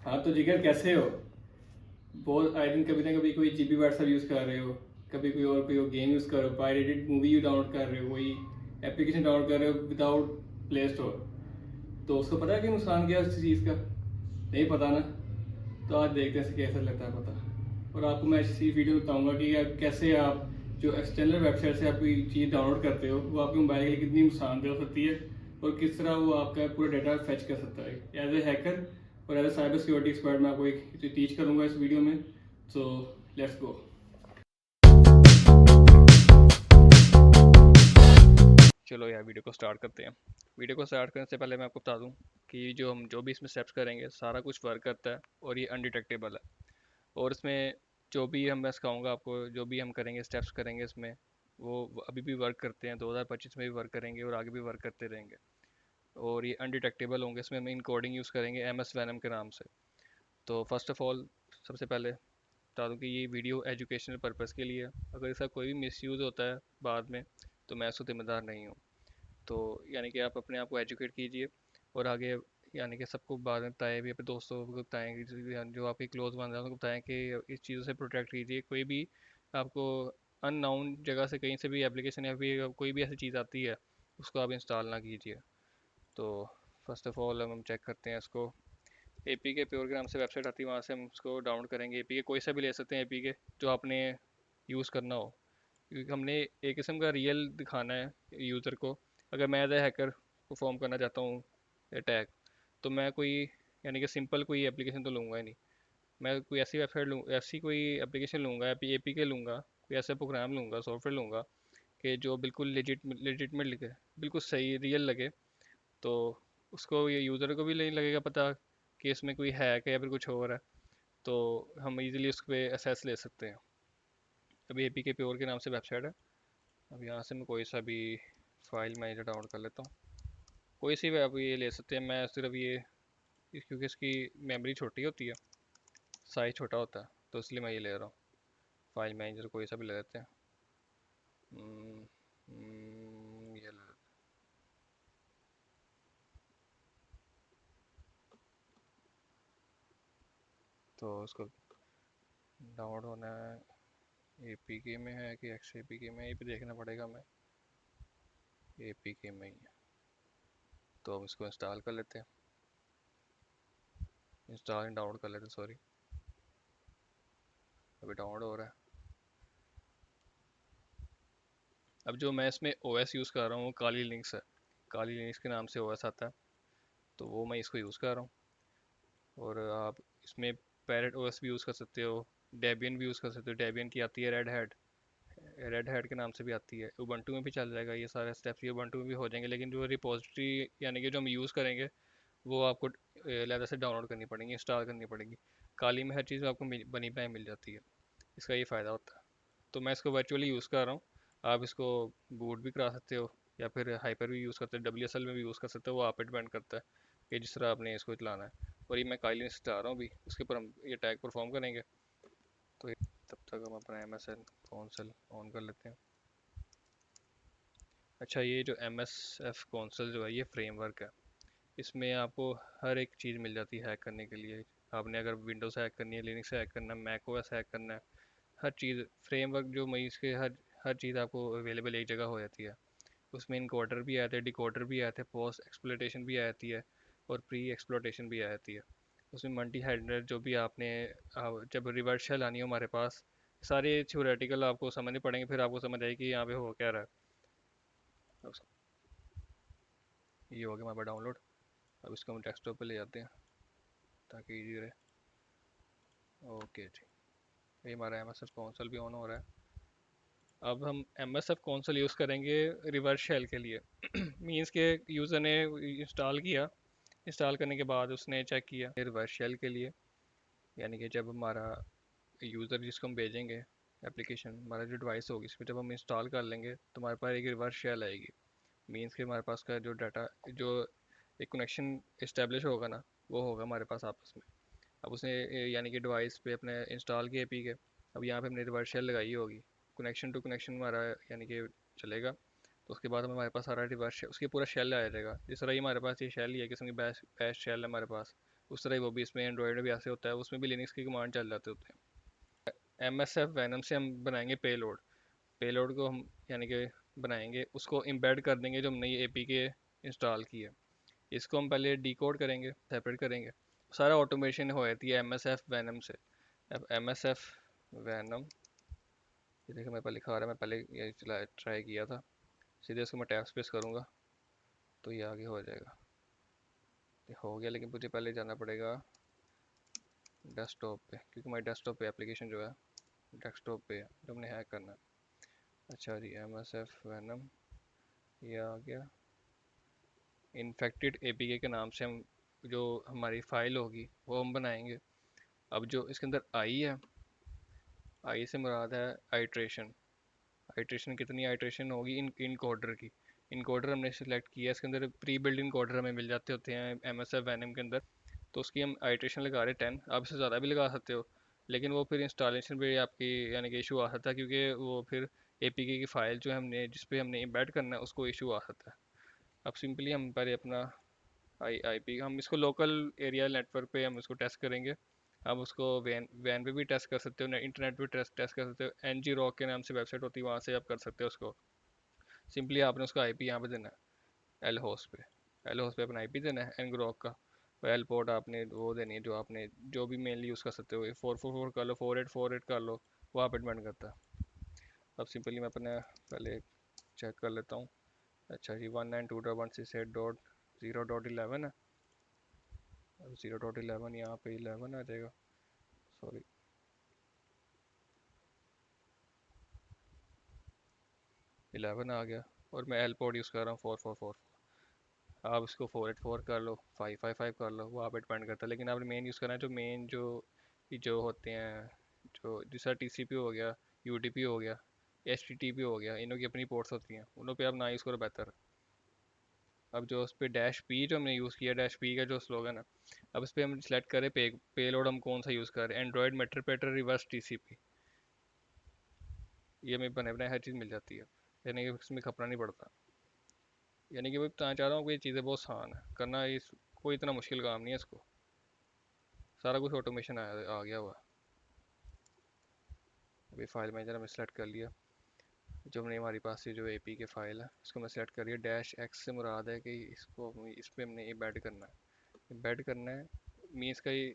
हाँ तो जिगर कैसे हो? बहुत आए दिन कभी ना कभी कोई जीबी व्हाट्सएप यूज़ कर रहे हो, कभी कोई और गेम यूज़ कर रहे हो, पायरेटेड मूवी यू डाउनलोड कर रहे हो, कोई एप्लीकेशन डाउनलोड कर रहे हो विदाउट प्ले स्टोर। तो उसको पता है कि नुकसान क्या है उस चीज़ का? नहीं पता ना। तो आज देखते हैं कैसा लगता है पता। और आपको मैं इसी वीडियो में बताऊंगा कि कैसे आप जो एक्सटर्नल वेबसाइट से आप कोई चीज़ डाउनलोड करते हो वो आपके मोबाइल के लिए कितनी नुकसानदेह हो सकती है, और किस तरह वो आपका पूरा डाटा फेच कर सकता है एज ए हैकर और as a cyber security expert. मैं आपको एक टीच करूँगा इस वीडियो में। So let's go. चलो यार वीडियो को स्टार्ट करते हैं। वीडियो को स्टार्ट करने से पहले मैं आपको बता दूं कि जो भी इसमें स्टेप्स करेंगे सारा कुछ वर्क करता है और ये अनडिटेक्टेबल है। और इसमें जो भी मैं सिखाऊंगा आपको, जो भी हम करेंगे स्टेप्स करेंगे इसमें, वो अभी भी वर्क करते हैं, 2025 में भी वर्क करेंगे और आगे भी वर्क करते रहेंगे। और ये अनडिटेक्टेबल होंगे। इसमें हम इनकोडिंग यूज़ करेंगे एम एस वैनम के नाम से। तो फर्स्ट ऑफ ऑल सबसे पहले बता दूं कि ये वीडियो एजुकेशनल पर्पज़ के लिए है। अगर इसका कोई भी मिसयूज़ होता है बाद में तो मैं उसको जिम्मेदार नहीं हूँ। तो यानी कि आप अपने आप को एजुकेट कीजिए और आगे यानी कि सबको बाद में बताएं, भी अपने दोस्तों को बताएं कि जो आपके क्लोज बन रहे हैं उनको बताएं कि इस चीज़ों से प्रोटेक्ट कीजिए। कोई भी आपको अननाउन जगह से कहीं से भी एप्लीकेशन या फिर कोई भी ऐसी चीज़ आती है उसको आप इंस्टॉल ना कीजिए। तो फर्स्ट ऑफ ऑल हम चेक करते हैं इसको। ए पी के प्योर के नाम से वेबसाइट आती है, वहाँ से हम उसको डाउनलोड करेंगे। ए पी के कोई सा भी ले सकते हैं, ए पी के जो आपने यूज़ करना हो, क्योंकि हमने एक किस्म का रियल दिखाना है यूज़र को। अगर मैं एज ए हैकर परफॉर्म करना चाहता हूँ अटैक, तो मैं कोई यानी कि सिंपल कोई एप्लीकेशन तो लूँगा ही नहीं। मैं कोई ऐसी वेबसाइट लूँ, ऐसी कोई एप्लीकेशन लूँगा या ए पी के लूँगा, कोई ऐसा प्रोग्राम लूँगा, सॉफ्टवेयर लूँगा कि जो बिल्कुल लेजिटमेट लिखे, बिल्कुल सही रियल लगे। तो उसको ये यूज़र को भी नहीं लगेगा पता कि इसमें कोई हैक है या फिर कुछ और है। तो हम इजीली उस पर एसेस ले सकते हैं। अभी ए पी के प्योर के नाम से वेबसाइट है। अब यहाँ से मैं कोई सा भी फाइल मैनेजर डाउनलोड कर लेता हूँ। कोई सी भी आप ये ले सकते हैं। मैं सिर्फ ये क्योंकि इसकी मेमोरी छोटी होती है, साइज छोटा होता है, तो इसलिए मैं ये ले रहा हूँ। फाइल मैनेजर कोई सा भी ले लेते हैं। ये ले लेते हैं। तो उसको डाउनलोड होना है, ए पी के में है कि एक्स ए पी के में, ये भी देखना पड़ेगा। मैं ए पी के में ही है, तो हम इसको इंस्टॉल कर लेते हैं। इंस्टॉल डाउनलोड कर लेते हैं, सॉरी। अभी डाउनलोड हो रहा है। अब जो मैं इसमें ओ एस यूज़ कर रहा हूँ वो काली लिंक्स है। काली लिंक्स के नाम से ओ एस आता है, तो वो मैं इसको यूज़ कर रहा हूँ। और आप इसमें पैरेट ओएस भी यूज़ कर सकते हो, डेबियन भी यूज़ कर सकते हो। डेबियन की आती है रेड हैट, रेड हैट के नाम से भी आती है। उबंटू में भी चल जाएगा, ये सारे स्टेप्स ये उबंटू में भी हो जाएंगे। लेकिन जो रिपोजिटरी यानी कि जो हम यूज़ करेंगे वो आपको अलग से डाउनलोड करनी पड़ेगी, इंस्टॉल करनी पड़ेगी। काली में हर चीज़ आपको बनी बनाई मिल जाती है। इसका ये फ़ायदा होता है। तो मैं इसको वर्चुअली यूज़ कर रहा हूँ। आप इसको बूट भी करा सकते हो या फिर हाइपर भी यूज़ करते हो, डब्ल्यू एस एल में भी यूज़ कर सकते हो। वो आप पे डिपेंड करता है कि जिस तरह आपने इसको चलाना है। और ये मैं काइलिन से चला रहा हूँ अभी, उसके ऊपर हम ये टैग परफॉर्म करेंगे। तो तब तक हम अपना M S N console on कर लेते हैं। अच्छा, ये जो एम एस एफ कौनसल जो है ये फ्रेमवर्क है। इसमें आपको हर एक चीज़ मिल जाती है हैक करने के लिए। आपने अगर विंडोज़ हैक करनी है, लिनक्स हैक करना है, मैक ओएस हैक करना है, हर चीज़ फ्रेमवर्क जो मैं इसके हर हर चीज़ आपको अवेलेबल एक जगह हो जाती है। उसमें इनकोडर भी आते हैं, डिकोडर भी आते हैं, पोस्ट एक्सप्लोइटेशन भी आती है और प्री एक्सप्लोइटेशन भी आती है। उसमें मल्टी हेडर जो भी आपने जब रिवर्स शेल आनी हो हमारे पास, सारे थ्योरेटिकल आपको समझने पड़ेंगे, फिर आपको समझ आएगी कि यहाँ पे हो क्या रहा है। ये हो गया हमारे पास डाउनलोड। अब इसको हम डेस्कटॉप पे ले जाते हैं ताकि ईजी रहे। ओके जी, ये हमारा एम एस एफ कौंसल भी ऑन हो रहा है। अब हम M S F console use करेंगे रिवर्स शेल के लिए। मीन्स के यूज़र ने इंस्टॉल किया, इंस्टॉल करने के बाद उसने चेक किया रिवर्स शेल के लिए। यानी कि जब हमारा यूज़र जिसको हम भेजेंगे एप्लीकेशन, हमारा जो डिवाइस होगी इसमें जब हम इंस्टॉल कर लेंगे तो हमारे पास एक रिवर्स शेल आएगी। मीन्स के हमारे पास का जो डाटा, जो एक कनेक्शन इस्टेब्लिश होगा ना, वो होगा हमारे पास आपस में। अब उसने यानी कि डिवाइस पे अपने इंस्टॉल किए पी के, अब यहाँ पे हमने रिवर्स शेल लगाई होगी। कनेक्शन टू कनेक्शन हमारा यानी कि चलेगा। तो उसके बाद हमारे पास सारा रिवर्स उसके पूरा शेल आ जाएगा। जिस तरह ही हमारे पास ये शेल ही है, किस्म की बैश बैश शेल है हमारे पास। उस तरह ही वो भी इसमें एंड्रॉयड में भी ऐसे होता है, उसमें भी लिनक्स की कमांड चल जाते होते हैं। MSF वैनम से हम बनाएंगे पेलोड। पेलोड को हम यानी कि बनाएंगे, उसको एम्बेड कर देंगे जो हमने ये APK इंस्टॉल की है। इसको हम पहले डिकोड करेंगे, सेपरेट करेंगे। सारा ऑटोमेशन हो जाती है MSF वैनम से। अब MSF वैनम, ये देखो मेरे पास लिखा आ रहा है, मैं पहले ये चला ट्राई किया था। सीधे इसको मैं टैब स्पेस करूँगा तो ये आगे हो जाएगा। ये हो गया, लेकिन मुझे पहले जाना पड़ेगा डेस्कटॉप पे, क्योंकि हमारी डेस्कटॉप पे एप्लीकेशन जो है डेस्कटॉप पे है जो हमने हैक करना है। अच्छा जी, MSF वैनम ये आ गया। इन्फेक्टेड APK के नाम से हम जो हमारी फाइल होगी वो हम बनाएंगे। अब जो इसके अंदर आई है, आई से मुराद है आइट्रेशन। आइट्रेशन कितनी आइट्रेशन होगी इनकोडर की। इनकोडर हमने सेलेक्ट किया, इसके अंदर प्री बिल्ड इनकोडर हमें मिल जाते होते हैं MSF वैनम के अंदर। तो उसकी हम आइट्रेशन लगा रहे 10, आप इससे ज़्यादा भी लगा सकते हो, लेकिन वो फिर इंस्टॉलेशन पे आपकी यानी कि इशू आ सकता है, क्योंकि वो फिर APK की फ़ाइल जो हमने जिस पे हमने एम्बेड करना है उसको इशू आ सकता है। अब सिंपली हम पहले अपना IP हम इसको लोकल एरिया नेटवर्क पे हम इसको टेस्ट करेंगे। आप उसको वैन वैन पे भी टेस्ट कर सकते हो, इंटरनेट पे टेस्ट कर सकते हो। NG रॉक के नाम से वेबसाइट होती है, वहाँ से आप कर सकते हो उसको। सिंपली आपने उसका IP यहाँ पे देना है, एल होस्ट पे। एल होस्ट पे अपना IP देना है एन ग्रॉक का। एल पोर्ट आपने वो देनी है जो आपने जो भी मेनली यूज़ कर सकते हो, 444 कर लो, 4848 कर लो, वहाँ पे डिपेंड करता है। अब सिंपली मैं अपने पहले चेक कर लेता हूँ। अच्छा जी, 192.168.0.11 है। अब 0.11 यहाँ पे 11 आ जाएगा, सॉरी। 11 आ गया, और मैं एल पोर्ट यूज़ कर रहा हूँ 4444। आप इसको 484 कर लो, 555 कर लो, वो आप पे डिपेंड करता है, लेकिन आपने मेन यूज़ करना है जो मेन जो होते हैं, जो जैसा TCP हो गया, UDP हो गया, HTTP हो गया, इनों की अपनी पोर्ट्स होती हैं, उनों पे आप ना यूज़ करो बेहतर है। अब जो उस पर -P जो हमने यूज़ किया, -P का जो स्लोगन है, अब इस पर हम सेलेक्ट करें पेलोड हम कौन सा यूज़ कर रहे हैं। एंड्रॉयड मेटरपेटर रिवर्स TCP, ये हमें बने बनाए हर चीज़ मिल जाती है, यानी कि इसमें खपना नहीं पड़ता। यानी कि मैं बताना चाह रहा हूँ कि ये चीज़ें बहुत आसान है करना, इस कोई इतना मुश्किल काम नहीं है इसको, सारा कुछ ऑटोमेशन आ गया हुआ है। अभी फाइल मैनेजर हमने सेलेक्ट कर लिया, जो हमने हमारे पास ये जो APK फाइल है इसको मैं सेलेक्ट कर लिया। -X से मुराद है कि इसको इस पर हमने एम्बेड करना है। एम्बेड करना है मीन्स का ये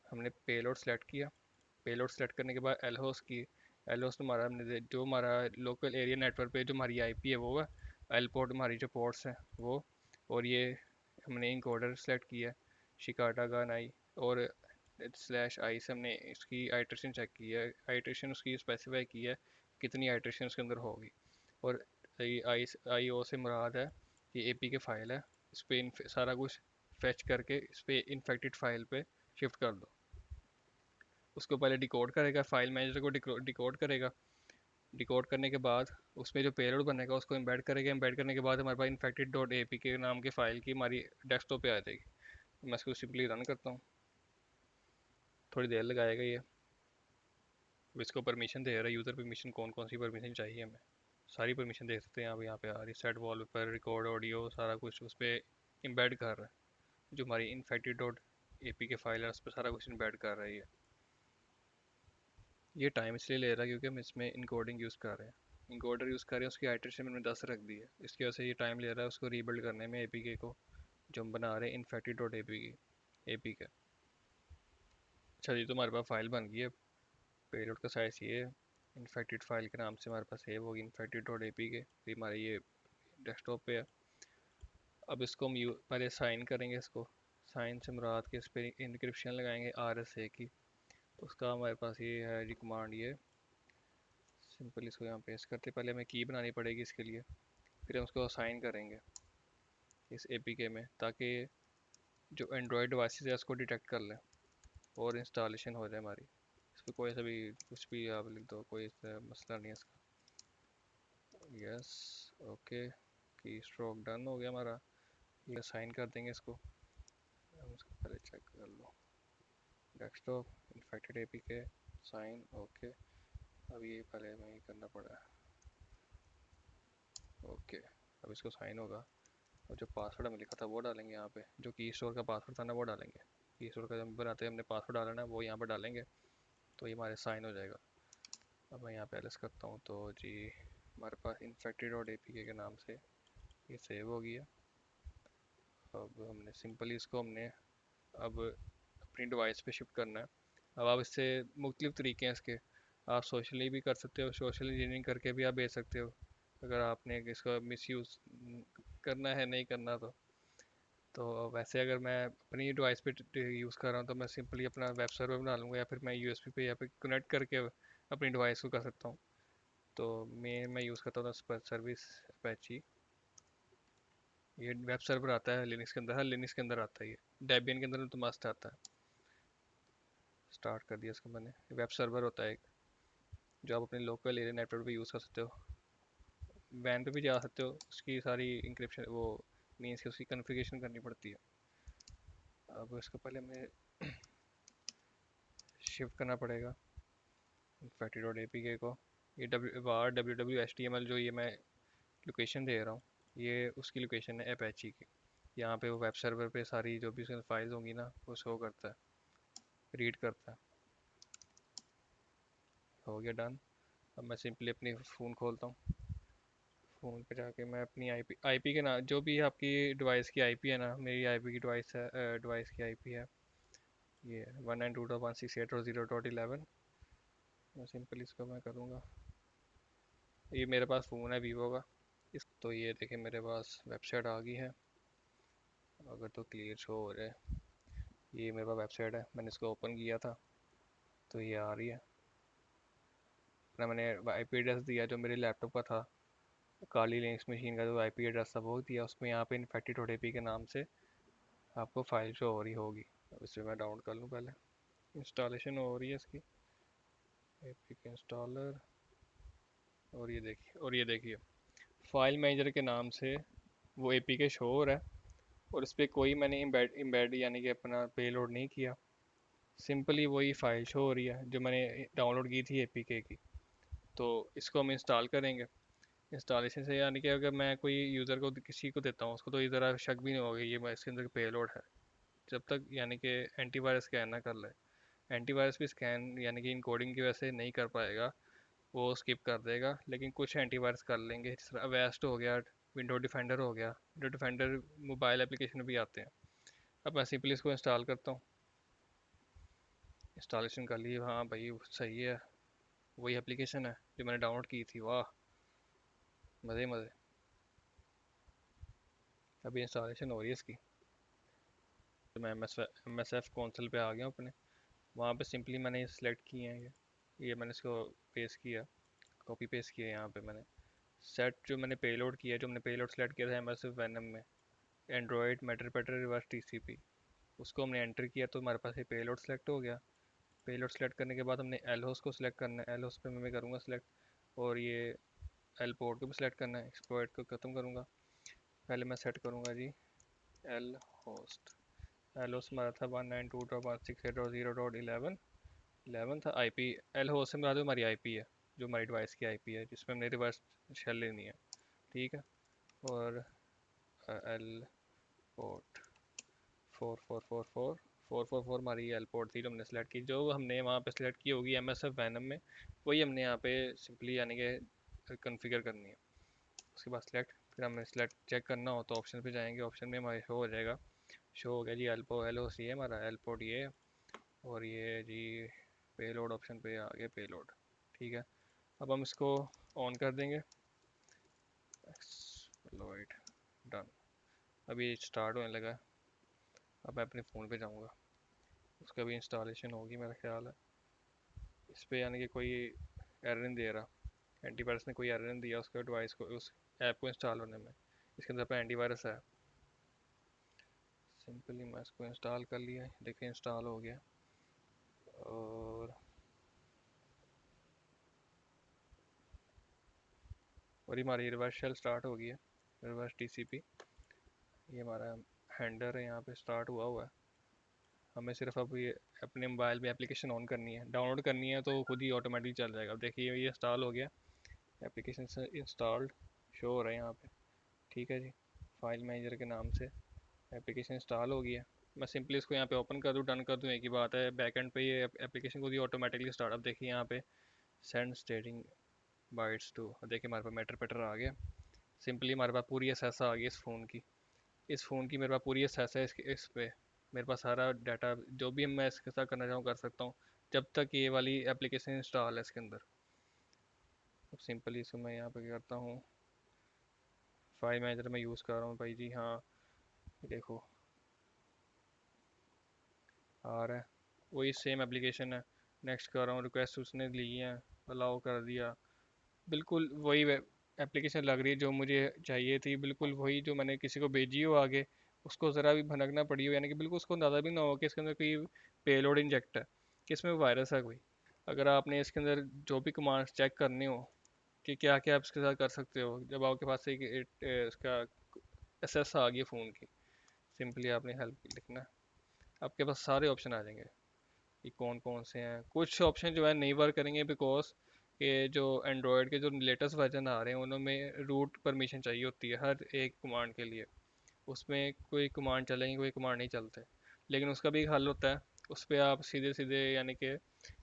हमने पेलोड सेलेक्ट किया। पेलोड सेलेक्ट करने के बाद एल होस्ट की, एल होस्ट हमारा हमने जो हमारा लोकल एरिया नेटवर्क पे जो हमारी IP है वो है, एल पोर्ट हमारी जो पोर्ट्स हैं वो, और ये हमने इनकोडर सेलेक्ट किया है शिकाटा गन आई, और /i से हमने इसकी आइट्रेशन चेक की है, आइट्रेशन उसकी स्पेसिफाई की है कितनी आइट्रेशन उसके अंदर होगी। और IO से मुराद है कि APK फाइल है, इस पर सारा कुछ फेच करके इस पर इन्फेक्टेड फाइल पे शिफ्ट कर दो। उसको पहले डिकोड करेगा, फाइल मैनेजर को डिकोड करेगा। डिकोड करने के बाद उसमें जो पेलोड बनेगा उसको एम्बेड करेगा। एम्बेड करने के बाद हमारे पास infected.apk नाम की फ़ाइल की हमारी डेस्कटॉप पे आ जाएगी। मैं इसको सिंपली रन करता हूँ, थोड़ी देर लगाएगा ये। अब इसको परमिशन दे रहा है, यूज़र परमिशन कौन कौन सी परमिशन चाहिए हमें, सारी परमिशन दे सकते हैं। आप यहाँ पे आ रही सेट वॉलपेपर, रिकॉर्ड ऑडियो, सारा कुछ उस पर एम्बेड कर रहा है। जो हमारी infected.apk फाइल है उस पर सारा कुछ एम्बेड कर रही है। ये टाइम इसलिए ले रहा है क्योंकि हम इसमें इनकोडिंग यूज़ कर रहे हैं, इनकोडर यूज़ कर रहे हैं, उसकी आइट्रेशन मैंने 10 रख दी है, इसकी वजह से ये टाइम ले रहा है उसको रीबिल्ड करने में APK को, जो हम बना रहे हैं infected.apk। अच्छा जी, तो हमारे पास फाइल बन गई है। पेलोड का साइज़ ये है, इन्फेक्टेड फाइल के नाम से हमारे पास सेव होगी infected.apk, फिर हमारे ये डेस्कटॉप पे है। अब इसको हम पहले साइन करेंगे, इसको साइन से मुराद के इस पर इंक्रिप्शन लगाएंगे RSA की। तो उसका हमारे पास ये है जी कमांड, ये सिंपल इसको यहाँ पेस्ट करते, पहले हमें की बनानी पड़ेगी इसके लिए, फिर हम उसको असाइन करेंगे इस APK में, ताकि जो एंड्रॉयड डिवाइसेस है उसको डिटेक्ट कर लें और इंस्टॉलेशन हो जाए हमारी। इस पर कोई सा भी कुछ भी आप लिख दो, कोई मसला नहीं है इसका। यस, ओके, की स्ट्रोक डन हो गया हमारा। ये असाइन कर देंगे इसको। हम इसको पहले चेक कर लो, desktop infected APK sign, okay. अब ये पहले हमें ये करना पड़ा, ओके। अब इसको साइन होगा, और जो पासवर्ड हमें लिखा था वो डालेंगे यहाँ पे, जो की स्टोर का पासवर्ड था ना वो डालेंगे। कीस्टोर का जब बनाते हैं हमने पासवर्ड डालना है, वो यहाँ पर डालेंगे तो ये हमारे साइन हो जाएगा। अब मैं यहाँ पे एलएस करता हूँ तो जी हमारे पास infactory.apk के नाम से ये सेव हो गया। अब हमने सिंपली इसको हमने अब अपनी डिवाइस पे शिफ्ट करना है। अब आप इससे मुख्तलिफ तरीके हैं इसके, आप सोशली भी कर सकते हो, सोशल इंजीनियरिंग करके भी आप भेज सकते हो अगर आपने इसका मिसयूज़ करना है, नहीं करना तो वैसे अगर मैं अपनी डिवाइस पे यूज़ कर रहा हूँ तो मैं सिंपली अपना वेब सर्वर बना लूँगा, या फिर मैं यूएसबी पे या फिर कनेक्ट करके अपनी डिवाइस को कर सकता हूँ। तो मैं यूज़ करता हूँ सर्विस अपेची। ये वेब सर्वर आता है लिनक्स के अंदर, हर लिनक्स के अंदर आता है, ये डेबियन के अंदर तो मस्त आता है। स्टार्ट कर दिया इसको मैंने। वेब सर्वर होता है एक, जो आप अपने लोकल एरिया नेटवर्क पे यूज़ कर सकते हो, वैन पे भी जा सकते हो। उसकी सारी इंक्रिप्शन वो मीन्स कि उसकी कॉन्फ़िगरेशन करनी पड़ती है। अब इसको पहले हमें शिफ्ट करना पड़ेगा infactory.apk को। ये www.html जो ये मैं लोकेशन दे रहा हूँ, ये उसकी लोकेशन है अपेची की। यहाँ पे वो वेब सर्वर पे सारी जो भी उसमें फाइल्स होंगी ना वो शो करता है, रीड करता है। हो गया डन। अब मैं सिंपली अपनी फ़ोन खोलता हूँ। फ़ोन पे जाके मैं अपनी आईपी के ना जो भी आपकी डिवाइस की आईपी है ना, मेरी आईपी की डिवाइस है, डिवाइस की आईपी है ये 192.168.0.11। मैं सिंपली इसको मैं करूँगा, ये मेरे पास फ़ोन है वीवो का। इस तो ये देखें मेरे पास वेबसाइट आ गई है, अगर तो क्लियर शो हो रहा है। ये मेरे पास वेबसाइट है, मैंने इसको ओपन किया था तो ये आ रही है। अपना मैंने आईपी एड्रेस दिया जो मेरे लैपटॉप का था, काली लिनक्स मशीन का जो आईपी एड्रेस था वो दिया, उसमें यहाँ पे infactory.apk के नाम से आपको फाइल शो हो रही होगी। अब इसे मैं डाउनलोड कर लूँ, पहले इंस्टॉलेशन हो रही है इसकी, एपीके इंस्टॉलर। और ये देखिए फाइल मैनेजर के नाम से वो एपीके शो हो रहा है, और इस पर कोई मैंने इम्बेड यानी कि अपना पेलोड नहीं किया, सिंपली वही फाइल शो हो रही है जो मैंने डाउनलोड की थी एपीके की। तो इसको हम इंस्टॉल करेंगे। इंस्टॉलेशन से यानी कि अगर मैं कोई यूज़र को किसी को देता हूँ उसको तो ये ज़रा शक भी नहीं होगा ये मैं इसके अंदर पेलोड है, जब तक यानी कि एंटीवायरस स्कैन ना कर ले। एंटीवायरस भी स्कैन यानी कि इनकोडिंग की वजह से नहीं कर पाएगा, वो स्किप कर देगा, लेकिन कुछ एंटीवायरस कर लेंगे, जिस तरह अवेस्ट हो गया, विंडो डिफेंडर हो गया। विंडो डिफेंडर मोबाइल एप्लीकेशन में भी आते हैं। अब मैं सिंपली इसको इंस्टॉल करता हूँ। इंस्टॉलेशन कर ली, हाँ भाई सही है, वही एप्लीकेशन है जो मैंने डाउनलोड की थी। वाह मज़े मज़े। अभी इंस्टॉलेशन हो रही है इसकी। तो मैं एम एस एफ कौंसल पे आ गया हूँ अपने, वहाँ पे सिंपली मैंने ये सिलेक्ट किए हैं, ये मैंने इसको पेस्ट किया, कॉपी पेस्ट किया यहाँ पे मैंने। सेट जो मैंने पेलोड किया, जो मैंने पेलोड सेलेक्ट किया था एम एस एफ वैनम में, एंड्रॉयड मेटर पेटर रिवर्स टीसीपी, उसको हमने एंटर किया तो हमारे पास ये पेलोड सेलेक्ट हो गया। पेलोड सेलेक्ट करने के बाद हमने एल होस्ट को सिलेक्ट करना है, एल होस्ट पे मैं करूँगा सिलेक्ट, और ये एल पोर्ट को भी सिलेक्ट करना है, एक्सप्लॉइट को ख़त्म करूँगा। पहले मैं सेट करूँगा G L host. L host हमारा था 192.168.0.11 11 था आईपी। एल होस्ट से हमारा जो हमारी आईपी है, जो हमारी डिवाइस की आईपी है जिसमें हमने रिवर्स शेल लेनी है, ठीक है। और एल पोर्ट 4444 हमारी एल पोर्ट थी जो हमने सेलेक्ट की, जो हमने वहाँ पे सेलेक्ट की होगी एम एस एफ वैनम में, वही हमने यहाँ पे सिंपली यानी कि कन्फिगर करनी है। उसके बाद सेलेक्ट, फिर हमें सेलेक्ट चेक करना हो तो ऑप्शन पे जाएंगे, ऑप्शन में हमारे शो हो जाएगा, शो हो गया जी एल ओ सी है हमारा एल पोर्ट ये, और ये जी पेलोड ऑप्शन पे आ गया पेलोड, ठीक है। अब हम इसको ऑन कर देंगे, एक्सप्लॉइट डन। अभी स्टार्ट होने लगा। अब मैं अपने फ़ोन पे जाऊँगा, उसका भी इंस्टॉलेशन होगी मेरा ख्याल है। इस पर यानी कि कोई एरर नहीं दे रहा, एंटीवायरस ने कोई एरर नहीं दिया उसको डिवाइस को, उस ऐप को इंस्टॉल होने में। इसके अंदर पर एंटीवायरस है। सिंपली मैं इसको इंस्टॉल कर लिया, देखिए इंस्टॉल हो गया। और हमारी रिवर्स शेल स्टार्ट हो गई है, रिवर्स टीसीपी। ये हमारा हैंडर है यहाँ पे स्टार्ट हुआ है। हमें सिर्फ अब ये अपने मोबाइल में एप्लीकेशन ऑन करनी है, डाउनलोड करनी है तो खुद ही ऑटोमेटिक चल जाएगा। अब देखिए ये इंस्टॉल हो गया, एप्लीकेशन से इंस्टॉल्ड शो हो रहा है यहाँ पे, ठीक है जी। फाइल मैनेजर के नाम से एप्लीकेशन इंस्टॉल हो गया। मैं सिंपली इसको यहाँ पे ओपन कर दूँ, डन कर दूँ, एक ही बात है। बैक एंड पे ये एप्लीकेशन को ऑटोमेटिकली स्टार्ट। अब देखिए यहाँ पे सेंड स्टेटिंग बाइट्स टू, देखिए हमारे पास मैटर पैटर आ गया। सिंपली हमारे पास पूरी एसेस आ गई इस फ़ोन की मेरे पास पूरी एसेस है इस पे। मेरे पास सारा डाटा जो भी मैं इसके साथ करना चाहूँ कर सकता हूँ, जब तक ये वाली एप्लीकेशन इंस्टॉल है इसके अंदर। अब सिंपली इसको मैं यहाँ पे क्या करता हूँ, फाइल मैनेजर में यूज़ कर रहा हूँ भाई जी। हाँ देखो आ रहा है, वही सेम एप्लीकेशन है। नेक्स्ट कर रहा हूँ, रिक्वेस्ट उसने ली है, अलाउ कर दिया। बिल्कुल वही एप्लीकेशन लग रही है जो मुझे चाहिए थी, बिल्कुल वही जो मैंने किसी को भेजी हो आगे, उसको ज़रा भी भनकना पड़ी हो, यानी कि बिल्कुल उसको अंदाज़ा भी ना हो कि इसके अंदर कोई पेलोड इंजेक्ट है, कि इसमें वायरस है कोई। अगर आपने इसके अंदर जो भी कमांड्स चेक करने हो कि क्या क्या आप इसके साथ कर सकते हो, जब आपके पास एक इसका एसेस आ गया फ़ोन की, सिंपली आपने हेल्प लिखना है, आपके पास सारे ऑप्शन आ जाएंगे कि कौन कौन से हैं। कुछ ऑप्शन जो है नहीं वर्क करेंगे बिकॉज के जो एंड्रॉयड के जो लेटेस्ट वर्जन आ रहे हैं उनमें रूट परमिशन चाहिए होती है हर एक कमांड के लिए। उसमें कोई कमांड चलेंगे, कोई कमांड नहीं चलते। लेकिन उसका भी एक हल होता है, उस पर आप सीधे सीधे यानी कि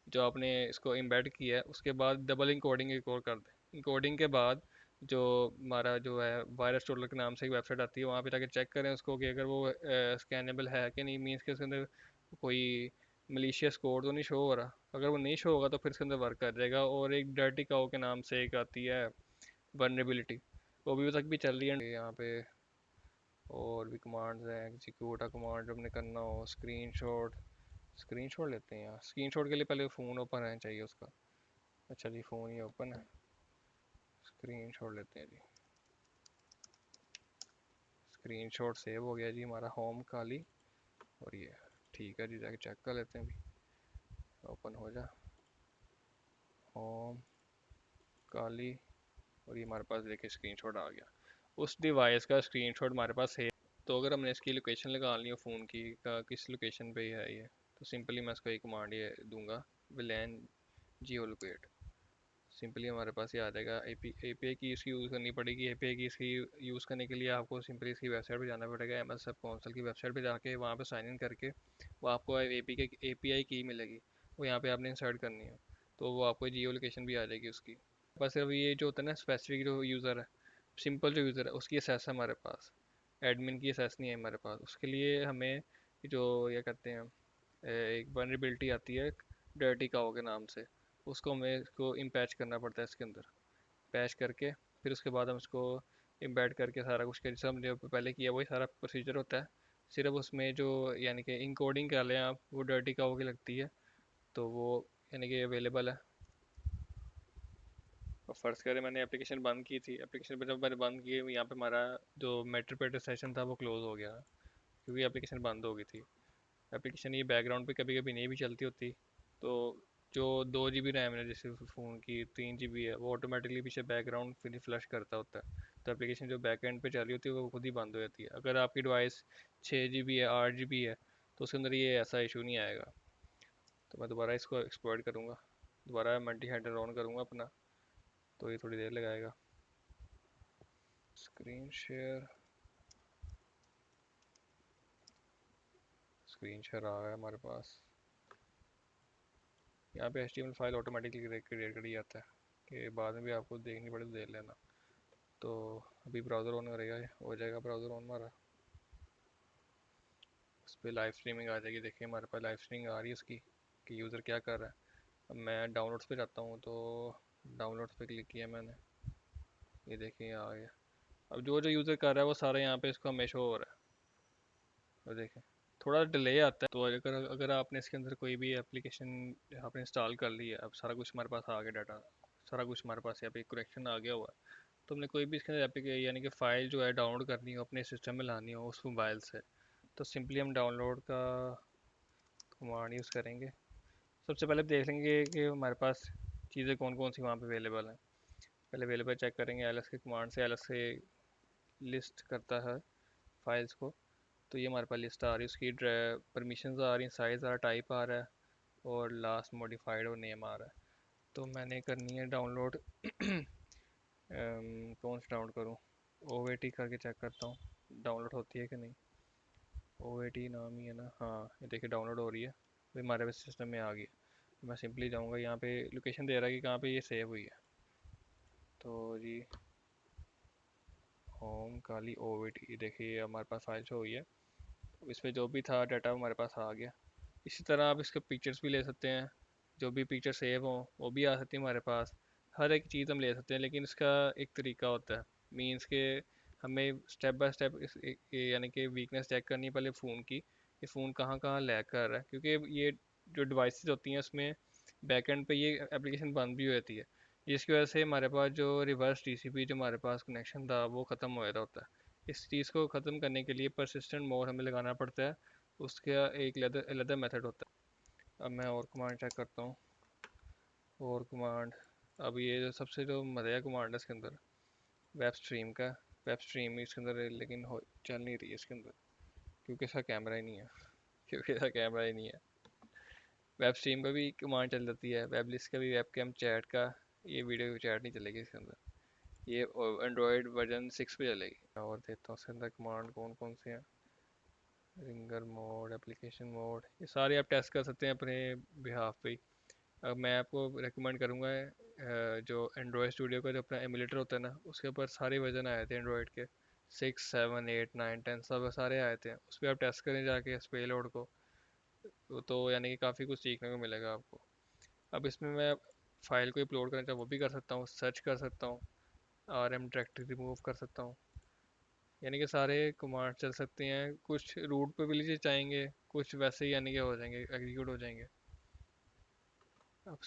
जो आपने इसको एम्बेड किया है उसके बाद डबल इंकोडिंग एक और कर दें। इंकोडिंग के बाद जो हमारा जो है वायरस टोटल के नाम से एक वेबसाइट आती है, वहाँ पे जाके चेक करें उसको कि अगर वो स्कैनेबल है कि नहीं, मीन्स के उसके अंदर कोई मलिशियस कोड तो नहीं शो हो रहा। अगर वो नहीं शो होगा तो फिर इसके अंदर वर्क कर जाएगा। और एक डर्टी काउ के नाम से एक आती है वनरेबिलिटी, वो भी तक भी चल रही है यहाँ पे। और भी कमांड्स हैं, एग्जीक्यूट का कमांड जब हमने करना हो, स्क्रीनशॉट लेते हैं। यार स्क्रीनशॉट के लिए पहले फ़ोन ओपन रहना चाहिए उसका। अच्छा जी फ़ोन ही ओपन है, स्क्रीनशॉट लेते हैं जी। स्क्रीनशॉट सेव हो गया जी हमारा, होम खाली। और ये ठीक है जी, जाके चेक कर लेते हैं अभी। ओपन हो जा, होम काली। और ये हमारे पास देखिए स्क्रीनशॉट आ गया, उस डिवाइस का स्क्रीनशॉट हमारे पास है। तो अगर हमने इसकी लोकेशन निकालनी हो फ़ोन की किस लोकेशन पे है ये, तो सिंपली मैं इसको एक कमांड ये दूंगा, विलेन जियो लोकेट। सिंपली हमारे पास ये आ जाएगा। एपीआई की इसकी यूज़ करनी पड़ेगी। एपीआई की इसकी यूज़ करने के लिए आपको सिंपली इसकी वेबसाइट पे जाना पड़ेगा, एमएस सब काउंसिल की वेबसाइट पे जाके वहाँ पे साइन इन करके वो आपको एपीआई की मिलेगी, वो यहाँ पे आपने इंसर्ट करनी है, तो वो आपको जियो लोकेशन भी आ जाएगी उसकी। बस अब ये जो होता है ना स्पेसिफिक जो यूज़र है, सिंपल जो यूज़र है उसकी एसेस है हमारे पास, एडमिन की एसेस नहीं है हमारे पास। उसके लिए हमें जो ये कहते हैं एक वनरेबिलिटी आती है डर्टी काओ के नाम से, उसको हमें इसको इम्पैच करना पड़ता है इसके अंदर। पैच करके फिर उसके बाद हम इसको इम्बेड करके सारा कुछ जैसे हमने पहले किया वही सारा प्रोसीजर होता है। सिर्फ उसमें जो यानी कि इंकोडिंग कर लें आप, वो डर्टी काओ की लगती है, तो वो यानी कि अवेलेबल है। और फ़र्ज़ करें मैंने एप्लीकेशन बंद की थी, एप्लीकेशन पर जब मैंने बंद की यहाँ पे हमारा जो मेटर सेशन था वो क्लोज़ हो गया, क्योंकि एप्लीकेशन बंद हो गई थी। एप्लीकेशन ये बैकग्राउंड पे कभी कभी नहीं भी चलती होती, तो जो 2 GB रैम है जैसे फ़ोन की 3 GB है, वो ऑटोमेटिकली पीछे बैकग्राउंड फिर फ्लश करता होता है। तो एप्लीकेशन जो बैक एंड पे चल रही होती है वो खुद ही बंद हो जाती है। अगर आपकी डिवाइस 6 GB है, 8 GB है, तो उसके अंदर ये ऐसा इशू नहीं आएगा। तो मैं दोबारा इसको एक्सप्लोर करूँगा, दोबारा मल्टी हेडर ऑन करूँगा अपना, तो ये थोड़ी देर लगाएगा। स्क्रीन शेयर, स्क्रीन शेयर आ गया हमारे पास। यहाँ पे HTML फाइल ऑटोमेटिकली क्रिएट कर जाता है कि बाद में भी आपको देखनी पड़े तो देख लेना। तो अभी ब्राउज़र ऑन करेगा, हो जाएगा ब्राउज़र ऑन हमारा, उस पर लाइव स्ट्रीमिंग आ जाएगी। देखिए हमारे पास लाइव स्ट्रीमिंग आ रही है उसकी कि यूज़र क्या कर रहा है। अब मैं डाउनलोड्स पे जाता हूँ, तो डाउनलोड्स पे क्लिक किया मैंने, ये देखिए आ गया। अब जो जो यूज़र कर रहा है वो सारा यहाँ पे इसको हमें शो हो रहा है। तो देखें थोड़ा डिले आता है। तो अगर अगर आपने इसके अंदर कोई भी एप्लीकेशन आपने इंस्टॉल कर ली है, अब सारा कुछ हमारे पास आ गया, डाटा सारा कुछ हमारे पास यहाँ पे करेक्शन आ गया हुआ है, तो हमने कोई भी इसके अंदर एप्लीकेशन यानी कि फ़ाइल जो है डाउनलोड करनी हो, अपने सिस्टम में लानी हो उस मोबाइल से, तो सिंपली हम डाउनलोड का कमांड यूज़ करेंगे। सबसे पहले देख लेंगे कि हमारे पास चीज़ें कौन कौन सी वहाँ पे अवेलेबल हैं। पहले अवेलेबल चेक करेंगे, एल के कमांड से एल से लिस्ट करता है फाइल्स को। तो ये हमारे पास लिस्ट आ रही है, उसकी परमिशंस आ रही हैं, साइज़ आ रहा है, टाइप आ रहा है, और लास्ट मॉडिफाइड और नेम आ रहा है। तो मैंने करनी है डाउनलोड कौन सा डाउनलोड करूँ, OAT करके चेक करता हूँ डाउनलोड होती है कि नहीं। OAT नाम ही है ना, हाँ ये देखिए डाउनलोड हो रही है, तो हमारे पास सिस्टम में आ गई है। मैं सिंपली जाऊँगा, यहाँ पे लोकेशन दे रहा है कि कहाँ पे ये सेव हुई है। तो जी होम काली OAT, देखिए हमारे पास फाइल शो हुई है। अब इसमें जो भी था डाटा हमारे पास आ गया। इसी तरह आप इसके पिक्चर्स भी ले सकते हैं, जो भी पिक्चर सेव हों वो भी आ सकती है हमारे पास। हर एक चीज़ हम ले सकते हैं, लेकिन इसका एक तरीका होता है। मीन्स के हमें स्टेप बाय स्टेप इस यानी कि वीकनेस चेक करनी है पहले फ़ोन की, कि फ़ोन कहाँ कहाँ लैग कर रहा है, क्योंकि ये जो डिवाइसेस होती हैं उसमें बैकएंड पे ये एप्लीकेशन बंद भी हो जाती है, जिसकी वजह से हमारे पास जो रिवर्स TCP जो हमारे पास कनेक्शन था वो ख़त्म हो जाता होता है। इस चीज़ को ख़त्म करने के लिए परसिस्टेंट मोड हमें लगाना पड़ता है, उसका एक अलग मेथड होता है। अब मैं और कमांड चेक करता हूँ। और कमांड, अब ये जो सबसे जो मज़े का कमांड है इसके अंदर, वेब स्ट्रीम का। वेब स्ट्रीम इसके अंदर लेकिन हो चल नहीं रही है इसके अंदर, क्योंकि इसका कैमरा ही नहीं है। क्योंकि इसका कैमरा ही नहीं है। वेब स्ट्रीम का भी कमांड चल जाती है, वेब लिस्ट का भी, वेब कैम चैट का। ये वीडियो चैट नहीं चलेगी इसके अंदर, ये एंड्रॉयड वर्जन 6 पे चलेगी। और देखता हूँ इसके अंदर कमांड कौन कौन से हैं। रिंगर मोड, एप्लीकेशन मोड, ये सारे आप टेस्ट कर सकते हैं अपने बिहाफ पे ही। अब मैं आपको रेकमेंड करूँगा जो एंड्रॉयड स्टूडियो का जो अपना एमुलेटर होता है ना, उसके ऊपर सारे वर्जन आए थे एंड्रॉयड के, 6, 7, 8, 9, 10 सब सारे आए थे। उस पर आप टेस्ट करें जाके इस पेलोड को, तो यानी कि काफ़ी कुछ सीखने को मिलेगा आपको। अब इसमें मैं फाइल को अपलोड करना चाहूँ वो भी कर सकता हूँ, सर्च कर सकता हूँ, RM डायरेक्टरी रिमूव कर सकता हूँ। यानी कि सारे कमांड चल सकते हैं। कुछ रूट पे भी लीजिए चाहेंगे, कुछ वैसे ही यानी कि हो जाएंगे, एग्जीक्यूट हो जाएंगे। अब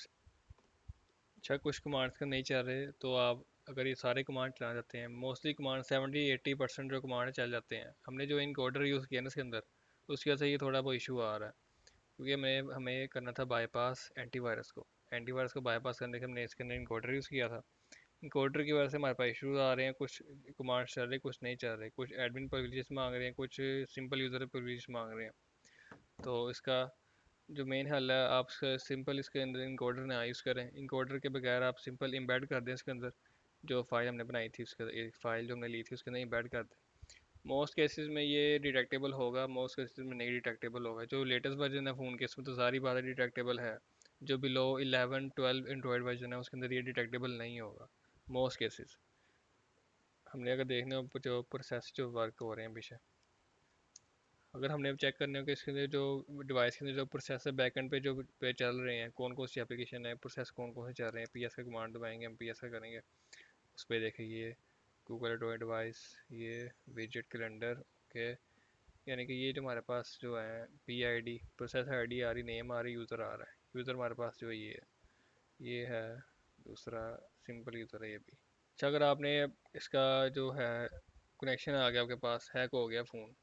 अच्छा, कुछ कमांड्स का नहीं चल रहे तो आप अगर ये सारे कमांड चलाना चाहते हैं, मोस्टली कमांड 70-80% जो कमांड चल जाते हैं। हमने जो इनकोडर यूज़ किया ना इसके अंदर, उसकी वजह से ये थोड़ा बहुत इशू आ रहा है, क्योंकि हमें हमें करना था बाईपास एंटीवायरस को। एंटीवायरस को बाईपास करने के हमने इसके अंदर इनकोडर यूज़ किया था। इनकोडर की वजह से हमारे पास इशूज आ रहे हैं, कुछ कमांड चल रहे, कुछ नहीं चल रहे, कुछ एडमिन प्रिविलेजेस मांग रहे हैं, कुछ सिंपल यूज़र प्रिविलेज मांग रहे हैं। तो इसका जो मेन हल है, आप सिंपल इसके अंदर इनकोडर ना यूज़ करें। इनकोडर के बगैर आप सिंपल इम्बेड कर दें इसके अंदर, जो फाइल हमने बनाई थी उसके, एक फाइल जो हमने ली थी उसके अंदर इम्बेड कर दें। मोस्ट केसेस में ये डिटेक्टेबल होगा, मोस्ट केसेस में नहीं डिटेक्टेबल होगा। जो लेटेस्ट वर्जन है फ़ोन के इसमें तो सारी बातें डिटेक्टेबल है। जो बिलो 11-12 एंड्रॉयड वर्जन है उसके अंदर ये डिटेक्टेबल नहीं होगा मोस्ट केसेस। हमने अगर देखने हो जो प्रोसेस जो वर्क हो रहे हैं पीछे, अगर हमने चेक करने हो कि इसके अंदर जो डिवाइस के अंदर जो प्रोसेस है बैकएंड पे जो पे चल रहे हैं, कौन कौन सी एप्लीकेशन है, प्रोसेस कौन कौन से चल रहे हैं, PS का कमांड दबाएंगे हम, PS का करेंगे। उस पर देखें ये गूगल एंड्रॉइड डिवाइस, ये विजेट कैलेंडर, ओके। यानी कि ये जो हमारे पास जो है PID प्रोसेस ID आ रही, नेम आ रही, यूज़र आ रहा है। यूज़र हमारे पास जो ये है दूसरा सिंपल यूज़र है ये भी। अच्छा, अगर आपने इसका जो है कनेक्शन आ गया आपके पास, हैक हो गया फ़ोन,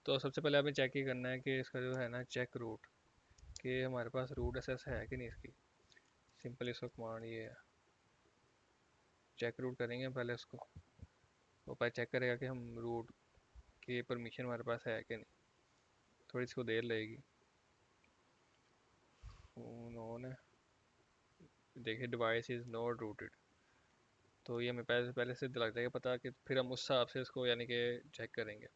तो सबसे पहले आपने चेक ये करना है कि इसका जो है ना चेक रूट, कि हमारे पास रूट एसेस है कि नहीं इसकी। सिंपल इसका कमांड ये है, चेक रूट करेंगे पहले उसको। वो पहले चेक करेगा कि हम रूट की परमिशन हमारे पास है कि नहीं। थोड़ी इसको देर लगेगी। फ़ोन ऑन है, देखिए डिवाइस इज़ नॉट रूटेड, तो ये हमें पहले से लग जाएगा पता, कि फिर हम उस हिसाब से इसको यानी कि चेक करेंगे।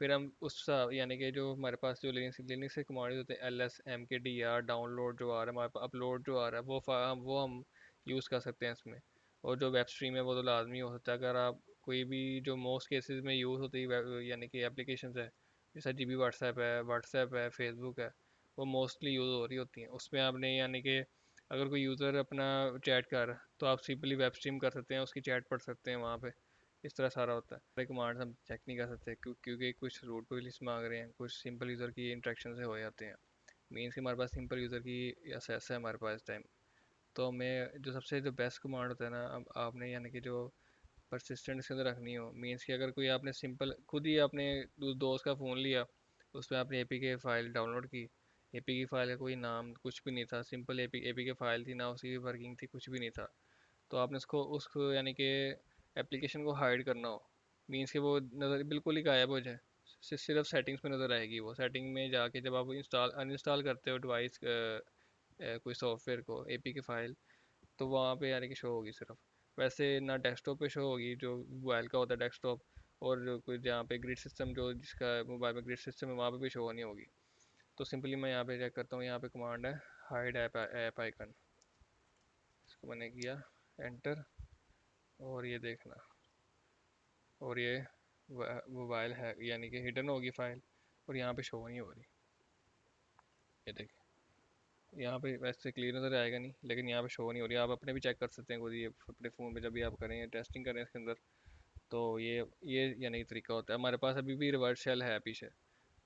फिर हम उस हिसाब यानी कि जो हमारे पास जो लिनक्स के कमांड होते हैं, LS MKDR, डाउनलोड जो आ रहा है हमारे पास, अपलोड जो आ रहा है, वो हम यूज़ कर सकते हैं इसमें। और जो वेब स्ट्रीम है वो तो लाजमी हो सकता है। अगर आप कोई भी जो मोस्ट केसेस में यूज़ होती है यानी कि एप्लीकेशन है, जैसा GB व्हाट्सएप है, फेसबुक है, वो मोस्टली यूज़ हो रही होती हैं। उसमें आपने यानी कि अगर कोई यूज़र अपना चैट कर रहा है तो आप सिंपली वेब स्ट्रीम कर सकते हैं, उसकी चैट पढ़ सकते हैं वहाँ पे। इस तरह सारा होता है। सारे कमांड्स हम चेक नहीं कर सकते क्योंकि कुछ रूट पे लिस्ट मांग रहे हैं, कुछ सिंपल यूज़र की इंट्रैक्शन से हो जाते हैं। मीन्स कि हमारे पास सिंपल यूज़र की एक्सेस है हमारे पास इस टाइम। तो हमें जो सबसे जो बेस्ट कमांड होता है ना, अब आपने यानी कि जो परसिस्टेंट इसके अंदर रखनी हो। मीन्स कि अगर कोई आपने सिंपल खुद ही आपने दोस्त का फ़ोन लिया, उसमें आपने APK फ़ाइल डाउनलोड की, APK फ़ाइल का कोई नाम कुछ भी नहीं था, सिंपल APK फ़ाइल थी ना, उसकी वर्किंग थी, कुछ भी नहीं था। तो आपने उसको यानी कि एप्लीकेशन को हाइड करना हो, मीन्स कि वो नज़र बिल्कुल ही गायब हो जाए, सिर्फ सेटिंग्स में नज़र आएगी। वो सेटिंग में जाके जब आप अनइंस्टॉल करते हो डिवाइस कोई सॉफ्टवेयर को, APK फ़ाइल, तो वहाँ पे यानी कि शो होगी सिर्फ। वैसे ना डेस्कटॉप पे शो होगी, जो मोबाइल का होता है डेस्कटॉप, और कोई जहाँ पे ग्रिड सिस्टम जो जिसका मोबाइल में ग्रिड सिस्टम है वहाँ पे भी शो नहीं होगी। तो सिंपली मैं यहाँ पे चेक करता हूँ, यहाँ पे कमांड है हाइड ऐप आइकन, इसको मैंने किया एंटर, और ये देखना, और ये मोबाइल है यानी कि हिडन होगी फाइल, और यहाँ पे शो नहीं हो रही। ये देखिए, यहाँ पे वैसे क्लियर नज़र आएगा नहीं, लेकिन यहाँ पे शो नहीं हो रही। आप अपने भी चेक कर सकते हैं खुद, ये अपने फ़ोन पे जब भी आप करेंगे टेस्टिंग करें इसके अंदर। तो ये यानी कि तरीका होता है। हमारे पास अभी भी रिवर्स शेल है पीछे,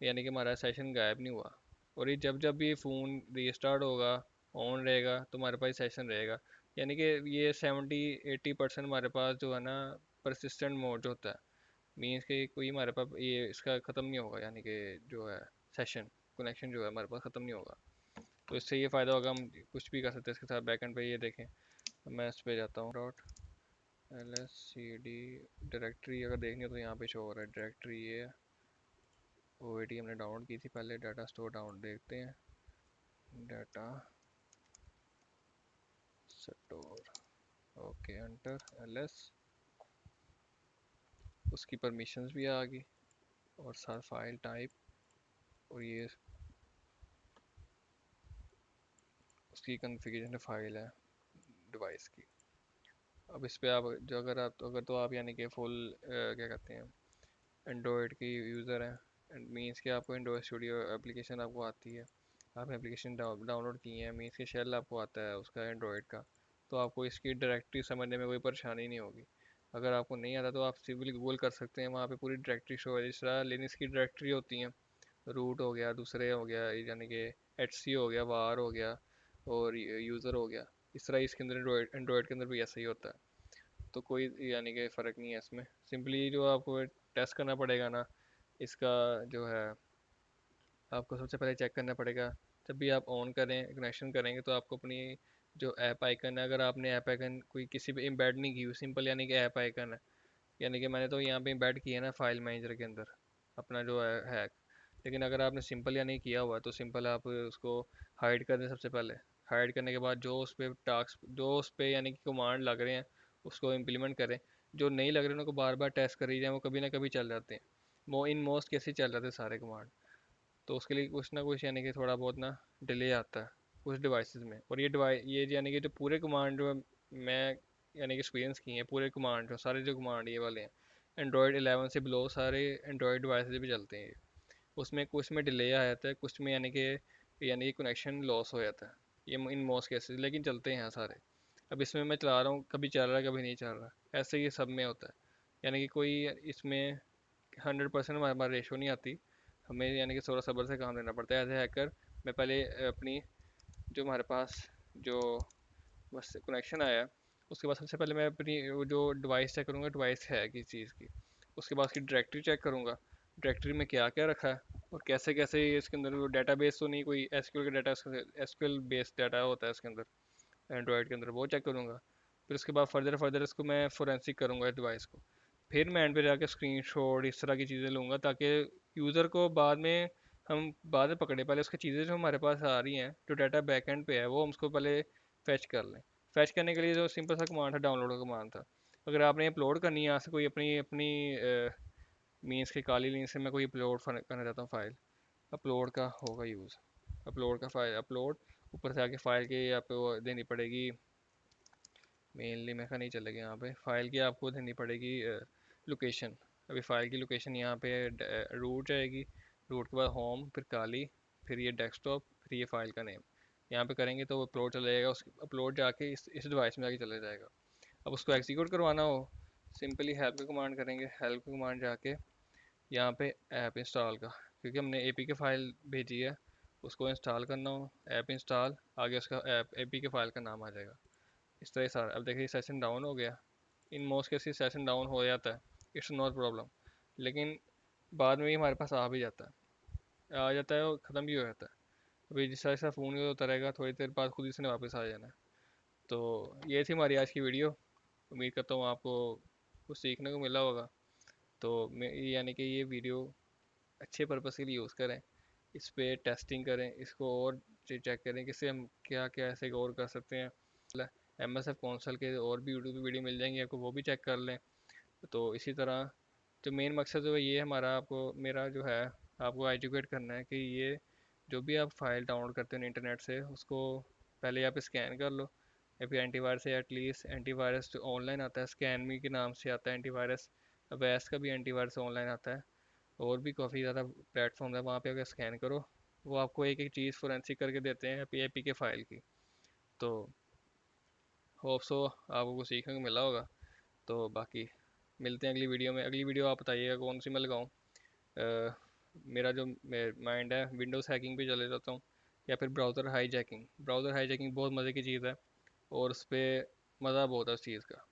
यानी कि हमारा सेशन गायब नहीं हुआ। और ये जब जब भी फ़ोन रीस्टार्ट होगा, ऑन रहेगा, तो हमारे पास सेशन रहेगा। यानी कि ये 70-80% हमारे पास जो है ना परसिस्टेंट मोड जो होता है, मीन्स कि कोई हमारे पास ये इसका ख़त्म नहीं होगा, यानी कि जो है सेशन कनेक्शन जो है हमारे पास ख़त्म नहीं होगा। तो इससे ये फ़ायदा होगा, हम कुछ भी कर सकते हैं इसके साथ बैकएंड पे। ये देखें, मैं इस पे जाता हूँ, डॉट lscd डायरेक्टरी अगर देखनी हो तो यहाँ पे शो हो रहा है डायरेक्टरी। ये OAT हमने डाउनलोड की थी पहले, डाटा स्टोर डाउन देखते हैं, data store, okay enter ls, उसकी परमिशंस भी आ गई, और सारा फाइल टाइप, और ये उसकी कन्फिगरेशन फाइल है डिवाइस की। अब इस पे आप जो अगर तो आप यानी कि फुल क्या कहते हैं एंड्रॉयड की यूज़र हैं, एंड मीन्स कि आपको एंड्रॉयड स्टूडियो एप्लीकेशन आपको आती है, आपने एप्लीकेशन डाउनलोड की है, मीन्स कि शेल आपको आता है उसका एंड्रॉयड का, तो आपको इसकी डायरेक्टरी समझने में कोई परेशानी नहीं होगी। अगर आपको नहीं आता तो आप सिंपली गूगल कर सकते हैं, वहाँ पे पूरी डायरेक्टरी शो है। जिस तरह लिनक्स की डायरेक्टरी होती हैं, रूट हो गया, दूसरे हो गया, यानी कि एचसी हो गया, वार हो गया, और यूज़र हो गया, इस तरह इसके अंदर एंड्रॉयड के अंदर भी ऐसा ही होता है। तो कोई यानी कि फ़र्क नहीं है इसमें। सिंपली जो आपको टेस्ट करना पड़ेगा ना इसका, जो है आपको सबसे पहले चेक करना पड़ेगा, जब भी आप ऑन करें कनेक्शन करेंगे तो आपको अपनी जो ऐप आइकन है, अगर आपने ऐप आइकन कोई किसी पे एम्बेड नहीं की हुई, सिंपल यानी कि ऐप आइकन है, यानी कि मैंने तो यहाँ पे एम्बेड किया है ना फाइल मैनेजर के अंदर अपना जो है, लेकिन अगर आपने सिंपल या नहीं किया हुआ तो सिंपल आप उसको हाइड कर दें सबसे पहले। हाइड करने के बाद जो उस पर टास्क जो उस पर यानी कि कमांड लग रहे हैं उसको इम्प्लीमेंट करें, जो नहीं लग रहे हैं उनको बार बार टेस्ट कर ही जाए, वो कभी ना कभी चल जाते हैं, वो इन मोस्ट कैसे चल जाते हैं सारे कमांड। तो उसके लिए कुछ ना कुछ यानी कि थोड़ा बहुत ना डिले आता है कुछ डिवाइसेस में। और ये यानी कि जो पूरे कमांड जो मैं यानी कि एक्सपीरियंस किए हैं, पूरे कमांड जो सारे जो कमांड ये वाले हैं एंड्रॉयड 11 से बिलो सारे एंड्रॉयड डिवाइसेस भी चलते हैं। उसमें कुछ में डिले आ जाता है, कुछ में यानी कि कनेक्शन लॉस हो जाता है, ये इन मोस्ट केसेस, लेकिन चलते हैं सारे। अब इसमें मैं चला रहा हूँ, कभी चल रहा है कभी नहीं चल रहा, ऐसे ही सब में होता है। यानी कि कोई इसमें 100% हमारे रेशो नहीं आती, हमें यानी कि थोड़ा सब्र से काम लेना पड़ता है एज ए हैकर। मैं पहले अपनी जो हमारे पास जो बस कनेक्शन आया, उसके बाद सबसे पहले मैं अपनी वो जो डिवाइस चेक करूँगा, डिवाइस है किस चीज़ की। उसके बाद उसकी डायरेक्टरी चेक करूँगा, डायरेक्टरी में क्या क्या रखा है, और कैसे कैसे इसके अंदर वो डाटाबेस तो नहीं कोई एसक्यूएल का डाटा, एसक्यूएल बेस्ड डाटा होता है इसके अंदर एंड्रॉयड के अंदर, वो चेक करूँगा। फिर उसके बाद फर्दर फर्दर इसको मैं फोरेंसिक करूँगा इस डिवाइस को। फिर मैं एंड पे जाके स्क्रीनशॉट इस तरह की चीज़ें लूँगा, ताकि यूज़र को बाद में हम बाद में पकड़े, पहले उसकी चीज़ें जो हमारे पास आ रही हैं जो डाटा बैकएंड पे है वो हम उसको पहले फैच कर लें। फैच करने के लिए जो सिंपल सा कमांड था, डाउनलोड का कमांड था। अगर आपने अपलोड करनी है यहाँ से कोई अपनी अपनी मीन्स की काली लिंक से मैं कोई अपलोड करना चाहता हूँ फाइल, अपलोड का होगा यूज़, अपलोड का फाइल अपलोड, ऊपर से आके फ़ाइल के आपको वो देनी पड़ेगी, मेनली मैं का नहीं चलेगा यहाँ पे, फ़ाइल की आपको देनी पड़ेगी लोकेशन। अभी फ़ाइल की लोकेशन यहाँ पे रूट जाएगी, रूट के बाद होम, फिर काली, फिर ये डेस्कटॉप, फिर ये फ़ाइल का नेम। यहाँ पे करेंगे तो अपलोड चला जाएगा, उस अपलोड जाके इस डिवाइस में जाके चला जाएगा। अब उसको एग्जीक्यूट करवाना हो, सिंपली हेल्प की कमांड करेंगे, हेल्प की कमांड जाके यहाँ पे ऐप इंस्टॉल का, क्योंकि हमने APK फ़ाइल भेजी है, उसको इंस्टॉल करना हो, ऐप इंस्टॉल, आगे उसका ऐप APK फ़ाइल का नाम आ जाएगा। इस तरह सारा। अब देखिए सेशन डाउन हो गया, in most cases session down हो जाता है, इट्स नॉट प्रॉब्लम, लेकिन बाद में भी हमारे पास आ भी जाता है, आ जाता है और ख़त्म भी हो जाता है। अभी जिस तरह से फ़ोन यूज़ होता रहेगा, थोड़ी देर बाद खुद ही इसने वापस आ जाना है। तो ये थी हमारी आज की वीडियो, उम्मीद करता हूँ आपको कुछ सीखने को मिला होगा। तो मैं यानी कि ये वीडियो अच्छे पर्पज़ के लिए यूज़ करें, इस पे टेस्टिंग करें, इसको और चेक करें कि इससे हम क्या क्या ऐसे और कर सकते हैं। MSF कौंसल के और भी यूट्यूब वीडियो मिल जाएंगे आपको, वो भी चेक कर लें। तो इसी तरह तो मेन मकसद जो है ये हमारा, आपको मेरा जो है, आपको एजुकेट करना है कि ये जो भी आप फाइल डाउनलोड करते हो इंटरनेट से, उसको पहले आप स्कैन कर लो, या फिर एंटीवायरस है, एटलीस्ट एंटीवायरस जो ऑनलाइन आता है, स्कैनमी के नाम से आता है एंटीवायरस, अवैस का भी एंटीवायरस ऑनलाइन आता है, और भी काफ़ी ज़्यादा प्लेटफॉर्म है, वहाँ पे अगर स्कैन करो, वो आपको एक एक चीज़ फोरेंसिक करके देते हैं एपी के फाइल की। तो होप सो आपको कुछ सीखने को मिला होगा। तो बाकी मिलते हैं अगली वीडियो में। अगली वीडियो आप बताइएगा कौन सी मैं लगाऊँ। मेरा जो माइंड है विंडोज़ हैकिंग पे चले जाता हूँ, या फिर ब्राउज़र हाईजैकिंग। ब्राउज़र हाईजैकिंग बहुत मज़े की चीज़ है, और उस पर मज़ा बहुत है उस चीज़ का।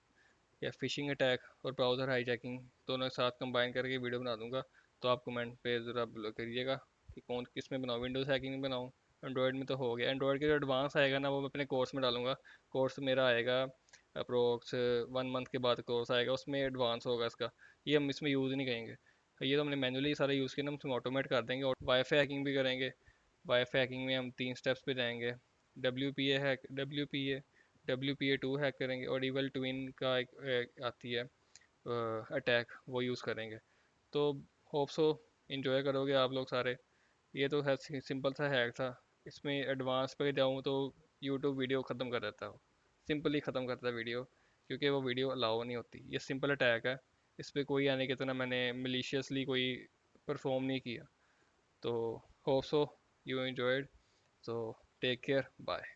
या फिशिंग अटैक और ब्राउज़र हाईजैकिंग दोनों एक साथ कंबाइन करके वीडियो बना दूंगा। तो आप कमेंट पे ज़रा करिएगा कि कौन किस में बनाऊँ, विंडोज़ हैकिंग में बनाऊँ। एंड्रॉयड में तो हो गया, एंड्रॉयड के जो एडवांस आएगा ना, वो मैं अपने कोर्स में डालूंगा। कोर्स मेरा आएगा अप्रोक्स 1 मंथ के बाद कोर्स आएगा, उसमें एडवांस होगा इसका। ये हम इसमें यूज़ नहीं करेंगे, ये तो हमने मैनुअली सारा यूज़ किया ना, हम उसमें ऑटोमेट कर देंगे। और वाईफाई हैकिंग भी करेंगे। वाईफाई हैकिंग में हम 3 स्टेप्स पे जाएंगे। डब्ल्यू पी ए 2 हैक करेंगे, और ईवल ट्विन का एक आती है अटैक, वो यूज़ करेंगे। तो होप सो इन्जॉय करोगे आप लोग सारे। ये तो है सिंपल सा हैक था। इसमें एडवांस पे जाऊँ तो यूट्यूब वीडियो ख़त्म कर देता है, सिंपली ख़त्म करता है वीडियो, क्योंकि वो वीडियो अलाउ नहीं होती। ये सिंपल अटैक है, इस पर कोई आने की इतना मैंने मलिशियसली कोई परफॉर्म नहीं किया। तो hope so you enjoyed. So take care, bye.